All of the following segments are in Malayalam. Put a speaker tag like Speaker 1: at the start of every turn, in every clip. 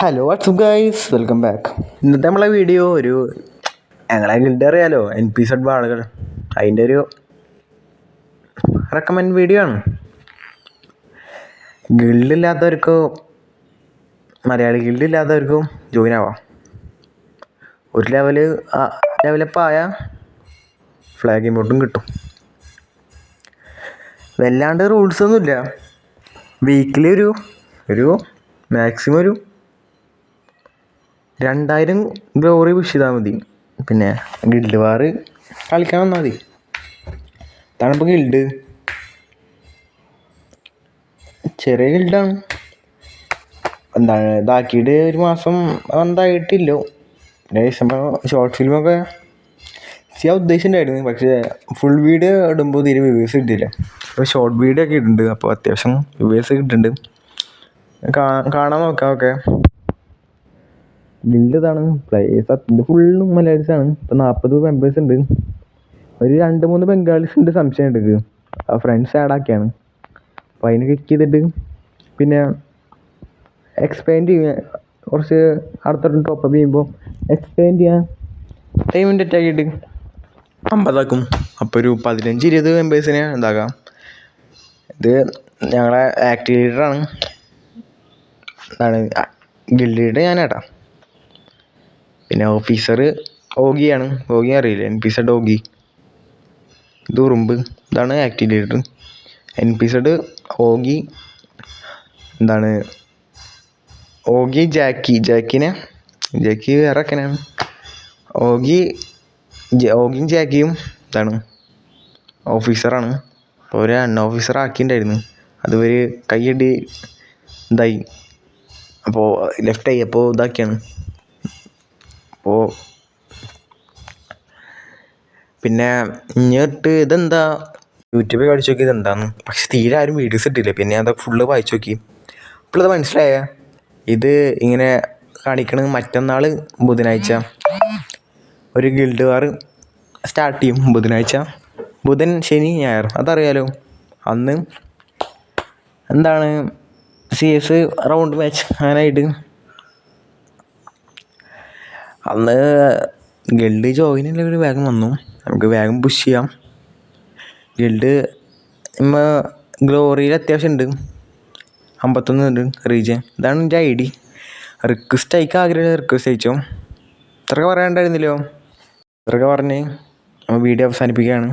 Speaker 1: Hello WhatsApp guys, welcome back. ഇന്നത്തെ നമ്മളെ വീഡിയോ ഞങ്ങളെ ഗിൽഡ് അറിയാലോ, NPZ ആളുകൾ, അതിൻ്റെ ഒരു റെക്കമെൻഡ് വീഡിയോ ആണ്. മലയാളി ഗിൽഡ് ഇല്ലാത്തവർക്കും ജോയിൻ ആവാം. ഒരു ലെവലപ്പായ ഫ്ലാഗ് ഇമോട്ടും കിട്ടും. വല്ലാണ്ട് റൂൾസൊന്നുമില്ല. വീക്കിലി ഒരു മാക്സിമം 2000 ഗ്ലോറി പുഷ് ചെയ്താൽ മതി. പിന്നെ ഗിൽഡ് വാർ കളിക്കാൻ വന്നാൽ മതി. അതാണിപ്പോൾ ഗിൽഡ്. ചെറിയ ഗിൽഡാണ്. ഇതാക്കിയിട്ട് ഒരു മാസം എന്തായിട്ടില്ലോ. ഡിസംബർ ഷോർട്ട് ഫിലിമൊക്കെ ചെയ്യാൻ ഉദ്ദേശിച്ചിട്ടുണ്ടായിരുന്നു. പക്ഷേ ഫുൾ വീഡിയോ ഇടുമ്പോൾ തീരെ വ്യൂവേഴ്സ് കിട്ടിയില്ല. അപ്പോൾ ഷോർട്ട് വീഡിയോ ഒക്കെ ഇടുന്നുണ്ട്. അപ്പോൾ അത്യാവശ്യം വ്യൂവേഴ്സ് കിട്ടുന്നുണ്ട്. കാണാൻ നോക്കാം. ഓക്കെ, ഗിൽഡ് ഇതാണ്. പ്ലേയേഴ്സ് ഇത് ഫുള്ളും മലയാളീസാണ്. ഇപ്പോൾ 40 മെമ്പേഴ്സ് ഉണ്ട്. ഒരു 2-3 ബംഗാളീസ് ഉണ്ട്, സംശയം ഉണ്ട്. ആ ഫ്രണ്ട്സ് ആഡാക്കിയാണ്. അപ്പോൾ അതിന് ക്ലിക്ക് ചെയ്തിട്ട് പിന്നെ എക്സ്പാൻഡ് ചെയ്യാൻ കുറച്ച് അടുത്തോട്ട് ടോപ്പപ്പ് ചെയ്യുമ്പോൾ എക്സ്പാൻഡ് ചെയ്യാൻ ടൈം ആക്കിയിട്ട് 50 ആക്കും. അപ്പോൾ ഒരു 15-20 മെമ്പേഴ്സിനെ എന്താക്കാം. ഇത് ഞങ്ങളെ ആക്റ്റീവ് ലീഡറാണ്. ഗിൽഡ് ലീഡർ ഞാനാട്ടാ. പിന്നെ ഓഫീസർ ഓഗിയാണ്. ഓഗി അറിയില്ല, NPZ ഓഗി. ഇത് ഉറുമ്പ്. ഇതാണ് active leader. NPZ Oggy. Oggy Jackie വേറെ ഒക്കെയാണ്. ഓഗിയും ജാക്കിയും ഓഫീസറാണ്. അപ്പോൾ ഒരു ഓഫീസർ ആക്കിയിട്ടുണ്ടായിരുന്നു. അതുവരെ കൈയടി ഇതായി. അപ്പോൾ ലെഫ്റ്റായി. അപ്പോൾ ഇതാക്കിയാണ്. അപ്പോൾ പിന്നെ ഇങ്ങോട്ട് ഇതെന്താ യൂട്യൂബിൽ കളിച്ച് നോക്കിയത് എന്താന്ന്. പക്ഷെ തീരെ ആരും വീഡിയോസ് ഇട്ടില്ല. പിന്നെ അതൊക്കെ ഫുള്ള് വായിച്ചു നോക്കി. അപ്പോൾ ഇത് മനസ്സിലായ ഇത് ഇങ്ങനെ കാണിക്കണത് മറ്റന്നാൾ ബുധനാഴ്ച ഒരു ഗിൽഡ് വാർ സ്റ്റാർട്ട് ചെയ്യും. ബുധൻ, ശനി, ഞായർ, അതറിയാലോ. അന്ന് CS റൗണ്ട് മാച്ച് അങ്ങനെയായിട്ട് അന്ന് ഗിൽഡ് ജോയിൻ ഉള്ളവർ വേഗം വന്നു. നമുക്ക് വേഗം പുഷ് ചെയ്യാം. ഗിൽഡ് ഗ്ലോറിയിൽ അത്യാവശ്യം ഉണ്ട്. 51 ഉണ്ട് റീജിയൻ. ഇതാണ് എൻ്റെ ID. റിക്വസ്റ്റ് അയക്കാൻ ആഗ്രഹം റിക്വസ്റ്റ് അയച്ചോ. ഇത്രയൊക്കെ പറയാനുണ്ടായിരുന്നില്ലോ. ഇത്രയൊക്കെ പറഞ്ഞ് വീഡിയോ അവസാനിപ്പിക്കുകയാണ്.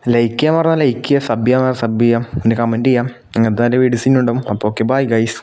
Speaker 1: ലൈക്ക് ചെയ്യാൻ പറഞ്ഞാൽ ലൈക്ക് ചെയ്യുക, സബ് ചെയ്യാൻ സബ് ചെയ്യാം, പിന്നെ കമൻറ്റ് ചെയ്യാം. അങ്ങനത്തെ നല്ല വീഡിയോസ് ഉണ്ടാവും. അപ്പോൾ ഓക്കെ, ബൈ ഗൈസ്.